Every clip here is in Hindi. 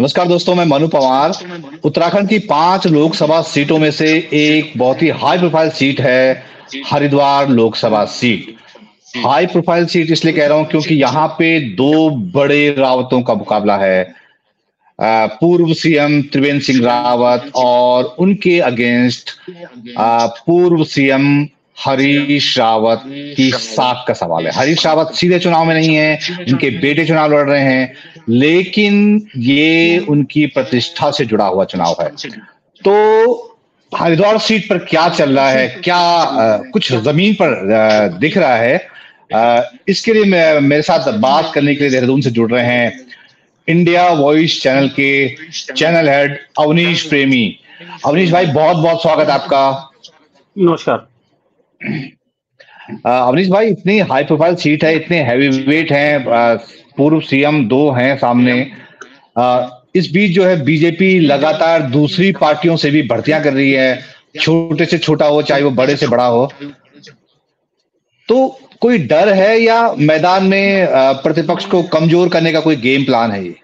नमस्कार दोस्तों, मैं मनु पवार। उत्तराखंड की 5 लोकसभा सीटों में से एक बहुत ही हाई प्रोफाइल सीट है Haridwar Lok Sabha seat. High profile seat इसलिए कह रहा हूं क्योंकि यहाँ पे 2 बड़े रावतों का मुकाबला है। पूर्व सीएम त्रिवेंद्र सिंह रावत और उनके अगेंस्ट पूर्व सीएम हरीश रावत की साख का सवाल है। हरीश रावत सीधे चुनाव में नहीं है, उनके बेटे चुनाव लड़ रहे हैं, लेकिन ये उनकी प्रतिष्ठा से जुड़ा हुआ चुनाव है। तो हरिद्वार सीट पर क्या चल रहा है, क्या कुछ जमीन पर दिख रहा है, इसके लिए मेरे साथ बात करने के लिए देहरादून से जुड़ रहे हैं इंडिया वॉइस चैनल के चैनल हेड अवनीश प्रेमी। अवनीश भाई, बहुत बहुत स्वागत है आपका। नमस्कार। अवनीश भाई, इतनी हाई प्रोफाइल सीट है, इतने हैवी वेट हैं, पूर्व सीएम 2 हैं सामने। इस बीच जो है बीजेपी लगातार दूसरी पार्टियों से भी भर्तियां कर रही है, छोटे से छोटा हो चाहे वो बड़े से बड़ा हो। तो कोई डर है या मैदान में प्रतिपक्ष को कमजोर करने का कोई गेम प्लान है ये?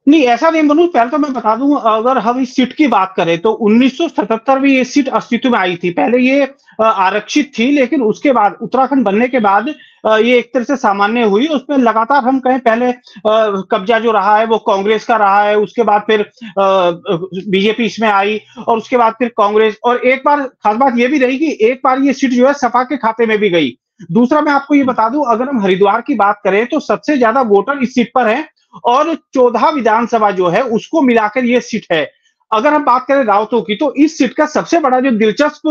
नहीं, ऐसा नहीं मनोज। पहले तो मैं बता दूं, अगर हम इस सीट की बात करें तो 1977 में ये सीट अस्तित्व में आई थी। पहले ये आरक्षित थी, लेकिन उसके बाद उत्तराखंड बनने के बाद ये एक तरह से सामान्य हुई। उसमें लगातार हम कहें पहले कब्जा जो रहा है वो कांग्रेस का रहा है, उसके बाद फिर बीजेपी इसमें आई और उसके बाद फिर कांग्रेस। और एक बार खास बात ये भी रही कि एक बार ये सीट जो है सपा के खाते में भी गई। दूसरा मैं आपको ये बता दूं, अगर हम हरिद्वार की बात करें तो सबसे ज्यादा वोटर इस सीट पर है और 14 विधानसभा जो है उसको मिलाकर ये सीट है। अगर हम बात करें रावतों की तो इस सीट का सबसे बड़ा जो दिलचस्प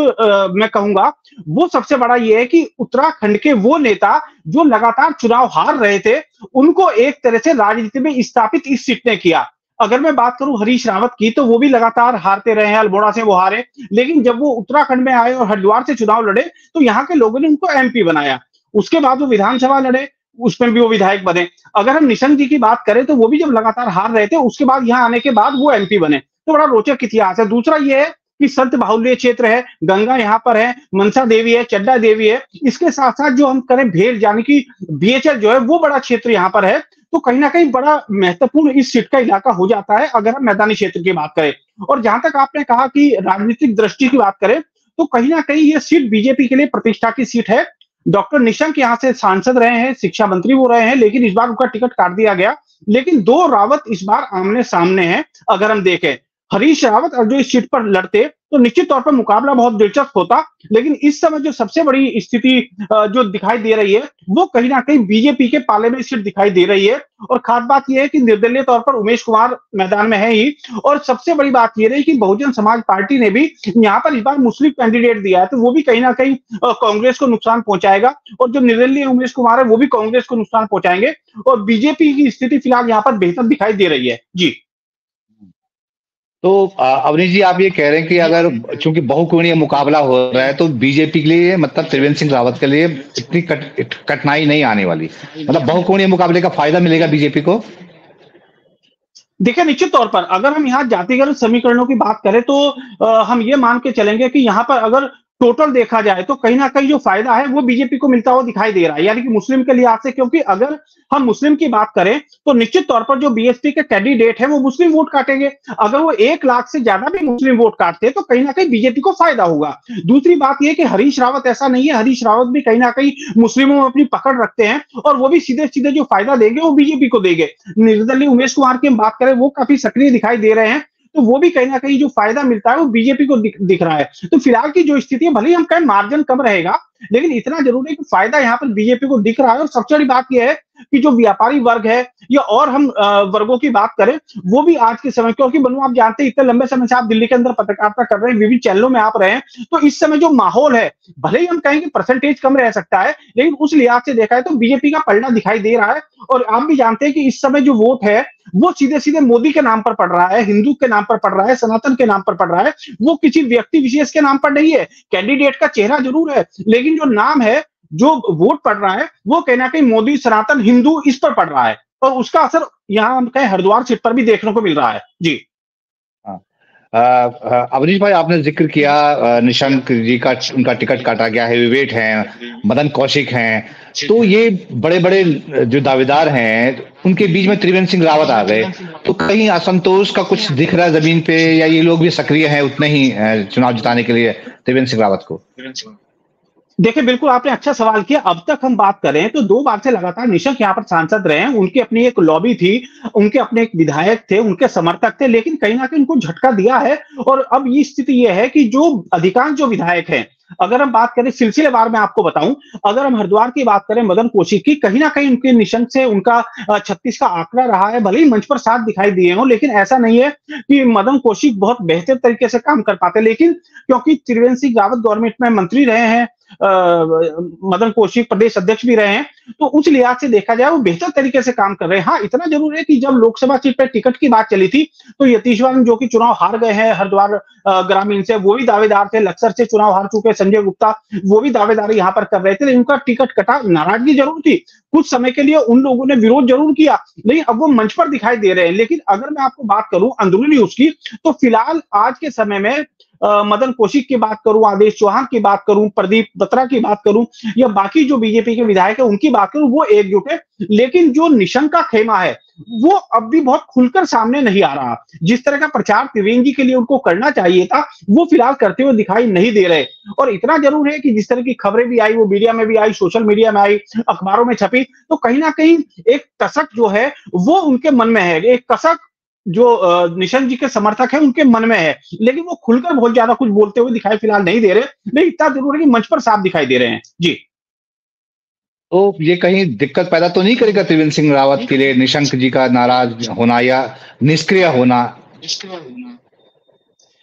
मैं कहूंगा वो सबसे बड़ा ये है कि उत्तराखंड के वो नेता जो लगातार चुनाव हार रहे थे उनको एक तरह से राजनीति में स्थापित इस सीट ने किया। अगर मैं बात करूं हरीश रावत की तो वो भी लगातार हारते रहे हैं, अल्मोड़ा से वो हारे, लेकिन जब वो उत्तराखंड में आए और हरिद्वार से चुनाव लड़े तो यहाँ के लोगों ने उनको एमपी बनाया। उसके बाद वो विधानसभा लड़े, उसमें भी वो विधायक बने। अगर हम निशंक जी की बात करें तो वो भी जब लगातार हार रहे थे उसके बाद यहाँ आने के बाद वो एमपी बने। तो बड़ा रोचक इतिहास है। दूसरा ये है कि संत बाहुल्य क्षेत्र है, गंगा यहाँ पर है, मनसा देवी है, चड्डा देवी है। इसके साथ साथ जो हम करें भेल यानी कि बीएचएल जो है वो बड़ा क्षेत्र यहाँ पर है। तो कहीं ना कहीं बड़ा महत्वपूर्ण इस सीट का इलाका हो जाता है अगर हम मैदानी क्षेत्र की बात करें। और जहां तक आपने कहा कि राजनीतिक दृष्टि की बात करें तो कहीं ना कहीं ये सीट बीजेपी के लिए प्रतिष्ठा की सीट है। डॉक्टर निशंक यहाँ से सांसद रहे हैं, शिक्षा मंत्री वो रहे हैं, लेकिन इस बार उनका टिकट काट दिया गया। लेकिन 2 रावत इस बार आमने सामने हैं। अगर हम देखें हरीश रावत और जो इस सीट पर लड़ते तो निश्चित तौर पर मुकाबला बहुत दिलचस्प होता। लेकिन इस समय जो सबसे बड़ी स्थिति जो दिखाई दे रही है वो कहीं ना कहीं बीजेपी के पाले में सीट दिखाई दे रही है। और खास बात यह है कि निर्दलीय तौर पर उमेश कुमार मैदान में है ही। और सबसे बड़ी बात यह रही कि बहुजन समाज पार्टी ने भी यहाँ पर इस बार मुस्लिम कैंडिडेट दिया है, तो वो भी कहीं ना कहीं कांग्रेस को नुकसान पहुंचाएगा। और जो निर्दलीय उमेश कुमार है वो भी कांग्रेस को नुकसान पहुंचाएंगे। और बीजेपी की स्थिति फिलहाल यहाँ पर बेहतर दिखाई दे रही है। जी। तो अवनीश जी, आप ये कह रहे हैं कि अगर चूंकि बहुकोणीय मुकाबला हो रहा है तो बीजेपी के लिए, मतलब त्रिवेंद्र सिंह रावत के लिए इतनी कठिनाई नहीं आने वाली, मतलब बहुकोणीय मुकाबले का फायदा मिलेगा बीजेपी को। देखिए, निश्चित तौर पर अगर हम यहाँ जातिगत समीकरणों की बात करें तो हम ये मान के चलेंगे कि यहाँ पर अगर टोटल देखा जाए तो कहीं ना कहीं जो फायदा है वो बीजेपी को मिलता हुआ दिखाई दे रहा है, यानी कि मुस्लिम के लिहाज से। क्योंकि अगर हम मुस्लिम की बात करें तो निश्चित तौर पर जो बीएसपी के कैंडिडेट है वो मुस्लिम वोट काटेंगे। अगर वो 1 लाख से ज्यादा भी मुस्लिम वोट काटते हैं तो कहीं ना कहीं बीजेपी को फायदा होगा। दूसरी बात यह कि हरीश रावत ऐसा नहीं है, हरीश रावत भी कहीं ना कहीं मुस्लिमों में अपनी पकड़ रखते हैं और वो भी सीधे सीधे जो फायदा देंगे वो बीजेपी को देंगे। निर्दलीय उमेश कुमार की बात करें वो काफी सक्रिय दिखाई दे रहे हैं, तो वो भी कहीं ना कहीं जो फायदा मिलता है वो बीजेपी को दिख रहा है। तो फिलहाल की जो स्थिति है, भले ही हम कहें मार्जिन कम रहेगा, लेकिन इतना जरूर है कि फायदा यहाँ पर बीजेपी को दिख रहा है। और सबसे बड़ी बात यह है कि जो व्यापारी वर्ग है या और हम वर्गों की बात करें वो भी आज के समय, क्योंकि बनू आप जानते हैं इतने लंबे समय से आप दिल्ली के अंदर पत्रकारिता कर रहे हैं, विभिन्न चैनलों में आप रहे हैं, तो इस समय जो माहौल है भले ही हम कहेंगे परसेंटेज कम रह सकता है, लेकिन उस लिहाज से देखा है तो बीजेपी का पलड़ा दिखाई दे रहा है। और आप भी जानते हैं कि इस समय जो वोट है वो सीधे सीधे मोदी के नाम पर पड़ रहा है, हिंदू के नाम पर पड़ रहा है, सनातन के नाम पर पड़ रहा है। वो किसी व्यक्ति विशेष के नाम पर नहीं है। कैंडिडेट का चेहरा जरूर है, लेकिन जो नाम है, जो वोट पड़ रहा है वो कहीं ना कहीं मोदी, सनातन, हिंदू इस पर पड़ रहा है। और उसका असर यहाँ हम कहें हरिद्वार सीट पर भी देखने को मिल रहा है। जी। अवनीश भाई, आपने जिक्र किया निशंक जी का, उनका टिकट काटा गया, हेवीवेट हैं, मदन कौशिक हैं, तो ये बड़े-बड़े जो दावेदार हैं, उनके बीच में त्रिवेंद्र सिंह रावत आ गए। तो कहीं असंतोष का कुछ दिख रहा है जमीन पे, या ये लोग भी सक्रिय हैं उतने ही चुनाव जिताने के लिए त्रिवेंद्र सिंह रावत को? देखिए, बिल्कुल आपने अच्छा सवाल किया। अब तक हम बात करें तो 2 बार से लगातार निशंक यहाँ पर सांसद रहे हैं। उनकी अपनी एक लॉबी थी, उनके अपने एक विधायक थे, उनके समर्थक थे, लेकिन कहीं न कहीं उनको झटका दिया है। और अब ये स्थिति ये है कि जो अधिकांश जो विधायक हैं, अगर हम बात करें सिलसिलेवार में आपको बताऊं, अगर हम हरिद्वार की बात करें मदन कौशिक की, कहीं न कहीं उनके निशंक से उनका 36 का आंकड़ा रहा है। भले ही मंच पर 7 दिखाई दिए हों, लेकिन ऐसा नहीं है कि मदन कौशिक बहुत बेहतर तरीके से काम कर पाते। लेकिन क्योंकि त्रिवेंद्र सिंह रावत गवर्नमेंट में मंत्री रहे हैं, मदन कौशिक प्रदेश अध्यक्ष भी रहे हैं, तो उस लिहाज से देखा जाए वो बेहतर तरीके से काम कर रहे हैं। हाँ, इतना जरूर है कि जब लोकसभा सीट पर टिकट की बात चली थी, तो यतीश्वर जो कि चुनाव हार गए हैं हरिद्वार ग्रामीण से, वो भी दावेदार थे। लक्सर से चुनाव हार चुके संजय गुप्ता, वो भी दावेदारी यहाँ पर कर रहे थे, लेकिन उनका टिकट कटा। नाराजगी जरूर थी, कुछ समय के लिए उन लोगों ने विरोध जरूर किया, लेकिन अब वो मंच पर दिखाई दे रहे हैं। लेकिन अगर मैं आपको बात करूं अंदरूनी उसकी, तो फिलहाल आज के समय में मदन कौशिक की बात करूं, आदेश चौहान की बात करूं, प्रदीप बत्रा की बात करूं, या बाकी जो बीजेपी के विधायक है उनकी बात करूं, वो एकजुट है। लेकिन जो निशंक का खेमा है, वो अब भी बहुत खुलकर सामने नहीं आ रहा। जिस तरह का प्रचार त्रिवेंद्र जी के लिए उनको करना चाहिए था, वो फिलहाल करते हुए दिखाई नहीं दे रहे। और इतना जरूर है कि जिस तरह की खबरें भी आई, वो मीडिया में भी आई, सोशल मीडिया में आई, अखबारों में छपी, तो कहीं ना कहीं एक कसक जो है वो उनके मन में है। एक कसक जो निशंक जी के समर्थक हैं उनके मन में है, लेकिन वो खुलकर बहुत ज्यादा कुछ बोलते हुए दिखाई फिलहाल नहीं दे रहे। लेकिन इतना जरूर है कि मंच पर साफ दिखाई दे रहे हैं। जी। तो ये कहीं दिक्कत पैदा तो नहीं करेगा त्रिवेंद्र सिंह रावत के लिए, निशंक जी का नाराज होना या निष्क्रिय होना?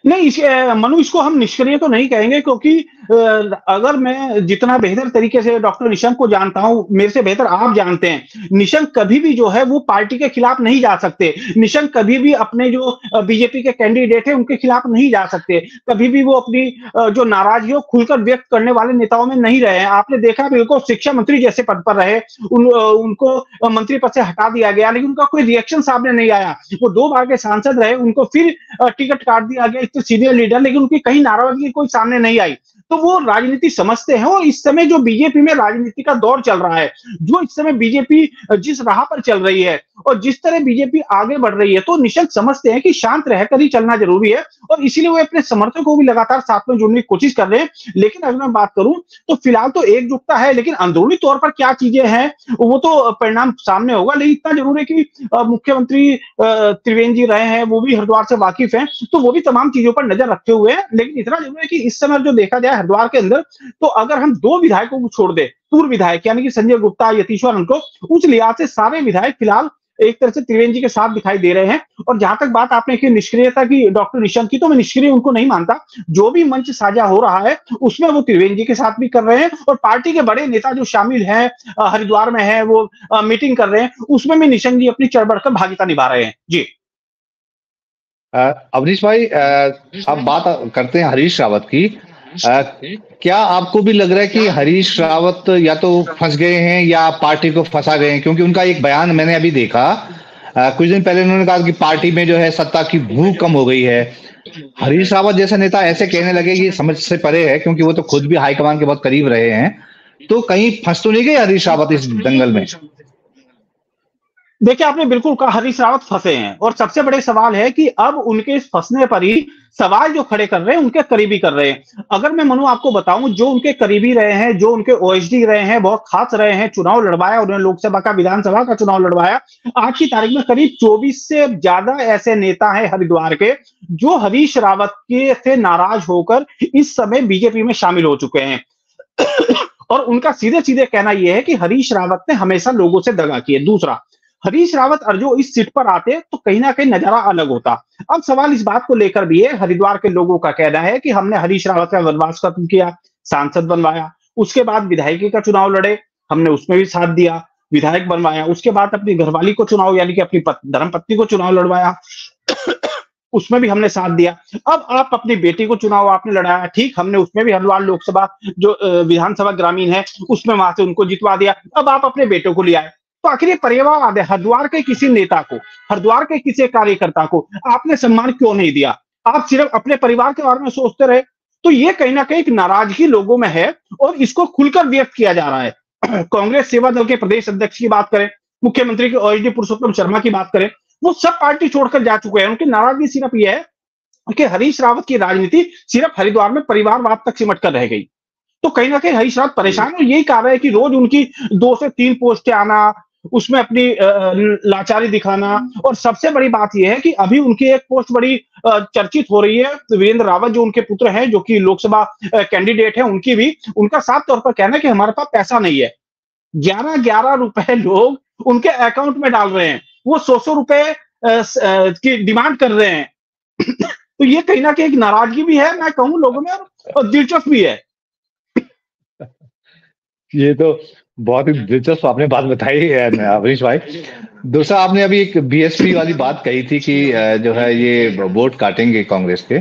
नहीं, मनु इसको हम निष्क्रिय तो नहीं कहेंगे, क्योंकि अगर मैं जितना बेहतर तरीके से डॉक्टर निशंक को जानता हूं, मेरे से बेहतर आप जानते हैं, निशंक कभी भी जो है वो पार्टी के खिलाफ नहीं जा सकते। निशंक कभी भी अपने जो बीजेपी के कैंडिडेट है उनके खिलाफ नहीं जा सकते। कभी भी वो अपनी जो नाराजगी हो खुलकर व्यक्त करने वाले नेताओं में नहीं रहे हैं। आपने देखा बिल्कुल शिक्षा मंत्री जैसे पद पर रहे, उनको मंत्री पद से हटा दिया गया, लेकिन उनका कोई रिएक्शन सामने नहीं आया। वो 2 बार के सांसद रहे, उनको फिर टिकट काट दिया गया, इतने सीनियर लीडर, लेकिन उनकी कहीं नाराजगी कोई सामने नहीं आई। तो वो राजनीति समझते हैं। और इस समय जो बीजेपी में राजनीति का दौर चल रहा है, जो इस समय बीजेपी जिस राह पर चल रही है और जिस तरह बीजेपी आगे बढ़ रही है, तो निशंक समझते हैं कि शांत रहकर ही चलना जरूरी है, और इसीलिए वो अपने समर्थकों को भी लगातार साथ में जोड़ने की कोशिश कर रहे हैं। लेकिन अगर मैं बात करूं तो फिलहाल तो एकजुटता है, लेकिन अंदरूनी तौर पर क्या चीजें हैं वो तो परिणाम सामने होगा। लेकिन इतना जरूर है कि मुख्यमंत्री त्रिवेंद्र जी रहे हैं, वो भी हरिद्वार से वाकिफ हैं, तो वो भी तमाम चीजों पर नजर रखे हुए हैं। लेकिन इतना जरूर है कि इस समय जो देखा जाए हरिद्वार के अंदर, तो अगर हम 2 विधायकों को छोड़ दे, पूर्व विधायक यानी कि संजय गुप्ता, यतीश्वर उनको, उस लिहाज से सारे विधायक फिलहाल एक तरह से त्रिवेंद्र जी के साथ दिखाई दे रहे हैं। और जहां तक बात आपने की निष्क्रियता की डॉक्टर निशंक की, तो मैं निष्क्रिय उनको नहीं मानता। जो भी मंच साझा हो रहा है उसमें वो त्रिवेंद्र जी के साथ भी कर रहे हैं, और पार्टी के बड़े नेता जो शामिल हैं हरिद्वार में है, वो मीटिंग कर रहे हैं, उसमें भी निशंक जी अपनी चढ़ बढ़कर भागीदारी निभा रहे हैं। जी। अवनीश भाई, अब बात करते हैं हरीश रावत की। क्या आपको भी लग रहा है कि हरीश रावत या तो फंस गए हैं या पार्टी को फंसा गए हैं? क्योंकि उनका एक बयान मैंने अभी देखा, कुछ दिन पहले उन्होंने कहा कि पार्टी में जो है सत्ता की भूख कम हो गई है। हरीश रावत जैसा नेता ऐसे कहने लगे कि समझ से परे है, क्योंकि वो तो खुद भी हाईकमान के बहुत करीब रहे हैं। तो कहीं फंस तो नहीं गए हरीश रावत इस दंगल में? देखिए, आपने बिल्कुल कहा, हरीश रावत फंसे हैं, और सबसे बड़े सवाल है कि अब उनके इस फंसने पर ही सवाल जो खड़े कर रहे हैं उनके करीबी कर रहे हैं। अगर मैं मनु आपको बताऊं, जो उनके करीबी रहे हैं, जो उनके ओएसडी रहे हैं, बहुत खास रहे हैं, चुनाव लड़वाया उन्होंने, लोकसभा का विधानसभा का चुनाव लड़वाया। आज की तारीख में करीब 24 से ज्यादा ऐसे नेता हैं हरिद्वार के जो हरीश रावत के से नाराज होकर इस समय बीजेपी में शामिल हो चुके हैं। और उनका सीधे सीधे कहना यह है कि हरीश रावत ने हमेशा लोगों से दगा की है। दूसरा, हरीश रावत और जो इस सीट पर आते तो कहीं ना कहीं नजारा अलग होता। अब सवाल इस बात को लेकर भी है, हरिद्वार के लोगों का कहना है कि हमने हरीश रावत का वनवास खत्म किया, सांसद बनवाया, उसके बाद विधायकी का चुनाव लड़े, हमने उसमें भी साथ दिया, विधायक बनवाया, उसके बाद अपनी घरवाली को चुनाव यानी कि अपनी धर्मपत्नी को चुनाव लड़वाया, उसमें भी हमने साथ दिया। अब आप अपनी बेटी को चुनाव आपने लड़ाया, ठीक, हमने उसमें भी हरिद्वार लोकसभा जो विधानसभा ग्रामीण है उसमें वहां से उनको जितवा दिया। अब आप अपने बेटों को ले आए, तो आखिर ये परिवार हरिद्वार के किसी नेता को, हरिद्वार के किसी कार्यकर्ता को आपने सम्मान क्यों नहीं दिया? आप सिर्फ अपने परिवार के बारे में सोचते रहे। तो ये कहीं न कहीं एक नाराजगी लोगों में है और इसको खुलकर व्यक्त किया जा रहा है। कांग्रेस सेवा दल के प्रदेश अध्यक्ष की बात करें, मुख्यमंत्री के ओएसडी पुरुषोत्तम शर्मा की बात करें, वो सब पार्टी छोड़कर जा चुके हैं। उनकी नाराजगी सिर्फ ये है कि हरीश रावत की राजनीति सिर्फ हरिद्वार में परिवारवाद तक सिमट कर रह गई। तो कहीं न कहीं हरीश रावत परेशान है और यही कारण है कि रोज उनकी 2 से 3 पोस्टें आना, उसमें अपनी लाचारी दिखाना और सबसे बड़ी बात ये है कि अभी उनकी एक पोस्ट बड़ी चर्चित हो रही है। वीरेंद्र रावत जो उनके पुत्र हैं, जो कि लोकसभा कैंडिडेट हैं, उनकी भी उनका साफ तौर पर कहना है कि हमारे पास पैसा नहीं है। 11-11 रुपए लोग उनके अकाउंट में डाल रहे हैं। वो 100-100 रुपए की डिमांड कर रहे हैं। तो ये कहीं न कहीं एक नाराजगी भी है, मैं कहूँ लोगों में और दिलचस्पी है। ये तो बहुत ही दिलचस्प आपने बात बताई है अवनीश भाई। दूसरा आपने अभी एक बीएसपी वाली बात कही थी कि जो है ये वोट काटेंगे कांग्रेस के।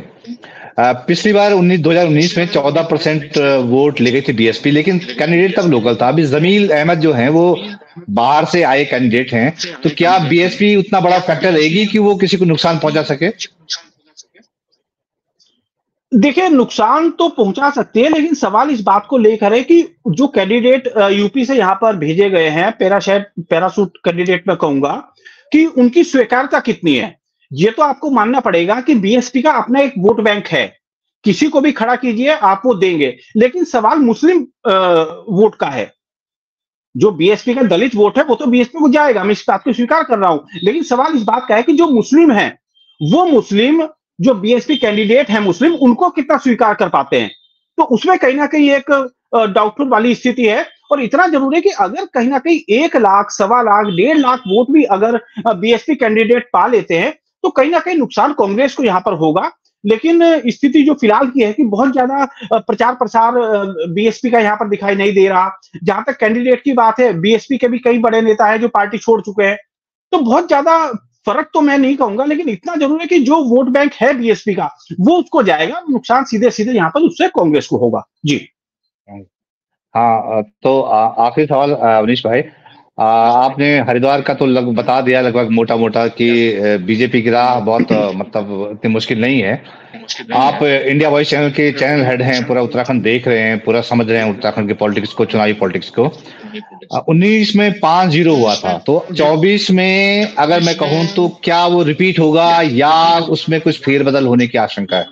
पिछली बार 2019 में 14% वोट ले गई थी बीएसपी, लेकिन कैंडिडेट तब लोकल था। अभी जमील अहमद जो हैं वो बाहर से आए कैंडिडेट हैं, तो क्या बीएसपी उतना बड़ा फैक्टर रहेगी कि वो किसी को नुकसान पहुंचा सके? देखिए, नुकसान तो पहुंचा सकती है, लेकिन सवाल इस बात को लेकर है कि जो कैंडिडेट यूपी से यहाँ पर भेजे गए हैं, पैराशूट कैंडिडेट मैं कहूंगा, कि उनकी स्वीकार्यता कितनी है। ये तो आपको मानना पड़ेगा कि बीएसपी का अपना एक वोट बैंक है, किसी को भी खड़ा कीजिए आप वो देंगे। लेकिन सवाल मुस्लिम वोट का है। जो बीएसपी का दलित वोट है वो तो बीएसपी को जाएगा, मैं इस बात को स्वीकार कर रहा हूं। लेकिन सवाल इस बात का है कि जो मुस्लिम है, वो मुस्लिम जो बीएसपी कैंडिडेट है मुस्लिम, उनको कितना स्वीकार कर पाते हैं। तो उसमें कहीं ना कहीं एक डाउटफुल वाली स्थिति है। और इतना जरूर है कि अगर कहीं ना कहीं 1 लाख, 1.25 लाख, 1.5 लाख वोट भी अगर बीएसपी कैंडिडेट पा लेते हैं, तो कहीं ना कहीं नुकसान कांग्रेस को यहां पर होगा। लेकिन स्थिति जो फिलहाल की है कि बहुत ज्यादा प्रचार प्रसार बीएसपी का यहां पर दिखाई नहीं दे रहा। जहां तक कैंडिडेट की बात है, बीएसपी के भी कई बड़े नेता हैं जो पार्टी छोड़ चुके हैं। तो बहुत ज्यादा फर्क तो मैं नहीं कहूंगा, लेकिन इतना जरूर है कि जो वोट बैंक है बीएसपी का, वो उसको जाएगा। नुकसान सीधे सीधे यहाँ पर उससे कांग्रेस को होगा। जी हाँ, तो आखिरी सवाल अवनीश भाई, आपने हरिद्वार का तो बता दिया लगभग मोटा मोटा कि बीजेपी की राह बहुत मतलब इतनी मुश्किल नहीं है। आप इंडिया वॉइस चैनल के चैनल हेड हैं, पूरा उत्तराखंड देख रहे हैं, पूरा समझ रहे हैं उत्तराखंड के पॉलिटिक्स को, चुनावी पॉलिटिक्स को। 19 में 5-0 हुआ था, तो 24 में अगर मैं कहूं तो क्या वो रिपीट होगा या उसमें कुछ फेरबदल होने की आशंका है?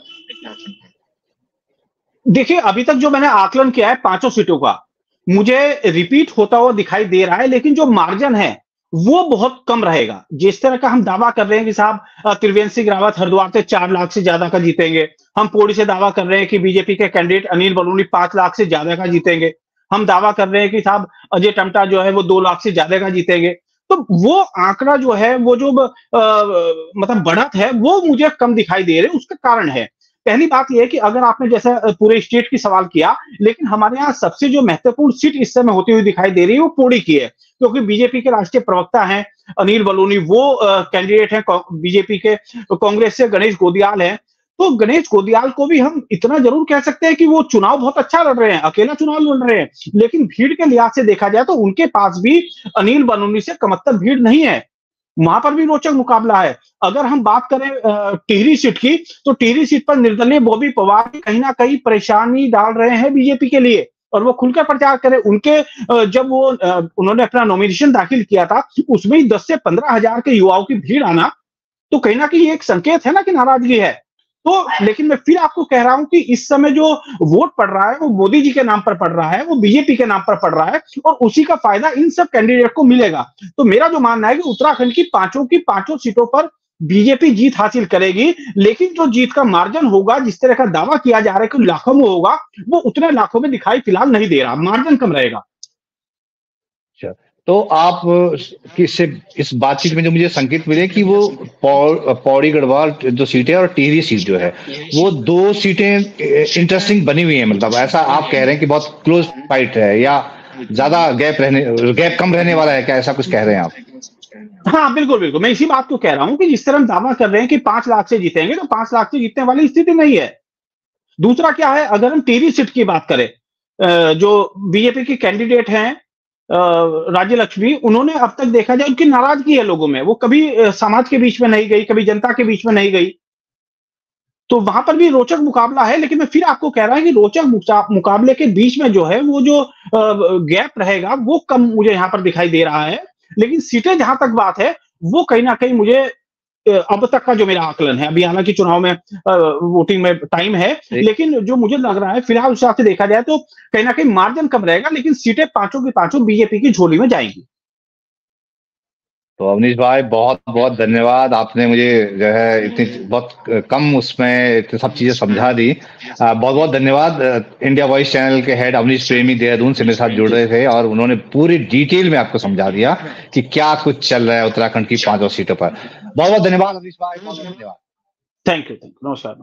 देखिए, अभी तक जो मैंने आकलन किया है 5 सीटों का, मुझे रिपीट होता हुआ दिखाई दे रहा है। लेकिन जो मार्जिन है वो बहुत कम रहेगा। जिस तरह का हम दावा कर रहे हैं कि साहब त्रिवेंद्र सिंह रावत हरिद्वार से 4 लाख से ज्यादा का जीतेंगे, हम पौड़ी से दावा कर रहे हैं कि बीजेपी के कैंडिडेट अनिल बलूनी 5 लाख से ज्यादा का जीतेंगे, हम दावा कर रहे हैं कि साहब अजय टमटा जो है वो 2 लाख से ज्यादा का जीतेंगे। तो वो आंकड़ा जो है, वो जो मतलब बढ़त है, वो मुझे कम दिखाई दे रही है। उसका कारण है, पहली बात यह है कि अगर आपने जैसे पूरे स्टेट की सवाल किया, लेकिन हमारे यहाँ सबसे जो महत्वपूर्ण सीट इस समय होती हुई दिखाई दे रही है वो पौड़ी की है। क्योंकि बीजेपी के राष्ट्रीय प्रवक्ता हैं अनिल बलूनी, वो कैंडिडेट हैं बीजेपी के। कांग्रेस से गणेश गोदियाल है। तो गणेश गोदियाल को भी हम इतना जरूर कह सकते हैं कि वो चुनाव बहुत अच्छा लड़ रहे हैं, अकेला चुनाव लड़ रहे हैं। लेकिन भीड़ के लिहाज से देखा जाए तो उनके पास भी अनिल बलूनी से कमतर भीड़ नहीं है। वहां पर भी रोचक मुकाबला है। अगर हम बात करें टिहरी सीट की, तो टिहरी सीट पर निर्दलीय बॉबी पवार कहीं ना कहीं परेशानी डाल रहे हैं बीजेपी के लिए, और वो खुलकर प्रचार करें। उनके जब वो उन्होंने अपना नॉमिनेशन दाखिल किया था, उसमें 10 से 15 हजार के युवाओं की भीड़ आना, तो कहीं ना कहीं एक संकेत है ना कि नाराजगी है। तो लेकिन मैं फिर आपको कह रहा हूं कि इस समय जो वोट पड़ रहा है वो मोदी जी के नाम पर पड़ रहा है, वो बीजेपी के नाम पर पड़ रहा है, और उसी का फायदा इन सब कैंडिडेट को मिलेगा। तो मेरा जो मानना है कि उत्तराखंड की पांचों सीटों पर बीजेपी जीत हासिल करेगी। लेकिन जो जीत का मार्जिन होगा, जिस तरह का दावा किया जा रहा है कि लाखों में होगा, वो उतने लाखों में दिखाई फिलहाल नहीं दे रहा, मार्जिन कम रहेगा। तो आप किससे इस बातचीत में जो मुझे संकेत मिले कि वो पौड़ी गढ़वाल जो सीट है और टिहरी सीट जो है, वो 2 सीटें इंटरेस्टिंग बनी हुई हैं। मतलब ऐसा आप कह रहे हैं कि बहुत क्लोज फाइट है, या ज्यादा गैप कम रहने वाला है, क्या ऐसा कुछ कह रहे हैं आप? हाँ, बिल्कुल बिल्कुल, मैं इसी बात को कह रहा हूं कि जिस तरह हम दावा कर रहे हैं कि 5 लाख से जीतेंगे, तो 5 लाख से जीतने वाली स्थिति नहीं है। दूसरा क्या है, अगर हम टिहरी सीट की बात करें, जो बीजेपी के कैंडिडेट हैं राज्य लक्ष्मी, उन्होंने अब तक देखा जाए उनकी नाराजगी है लोगों में। वो कभी समाज के बीच में नहीं गई, कभी जनता के बीच में नहीं गई। तो वहां पर भी रोचक मुकाबला है, लेकिन मैं फिर आपको कह रहा हूं कि रोचक मुकाबले के बीच में जो है वो जो गैप रहेगा वो कम मुझे यहाँ पर दिखाई दे रहा है। लेकिन सीटें जहां तक बात है वो कहीं ना कहीं मुझे अब तक का जो मेरा आकलन है, अभी हालांकि चुनाव में वोटिंग में टाइम है, लेकिन जो मुझे लग रहा है फिलहाल उस हिसाब से देखा जाए तो कहीं ना कहीं मार्जिन कम रहेगा, लेकिन सीटें पांचों की पांचों बीजेपी की झोली में जाएंगी। तो अवनीश भाई बहुत बहुत धन्यवाद, आपने मुझे जो है इतनी बहुत कम उसमें इतनी सब चीजें समझा दी। बहुत बहुत धन्यवाद। इंडिया वॉइस चैनल के हेड अवनीश प्रेमी देहरादून से मेरे साथ जुड़ रहे थे और उन्होंने पूरी डिटेल में आपको समझा दिया कि क्या कुछ चल रहा है उत्तराखंड की 5 सीटों पर। बहुत बहुत धन्यवाद अवनीश भाई, बहुत धन्यवाद। थैंक यू, नमस्कार।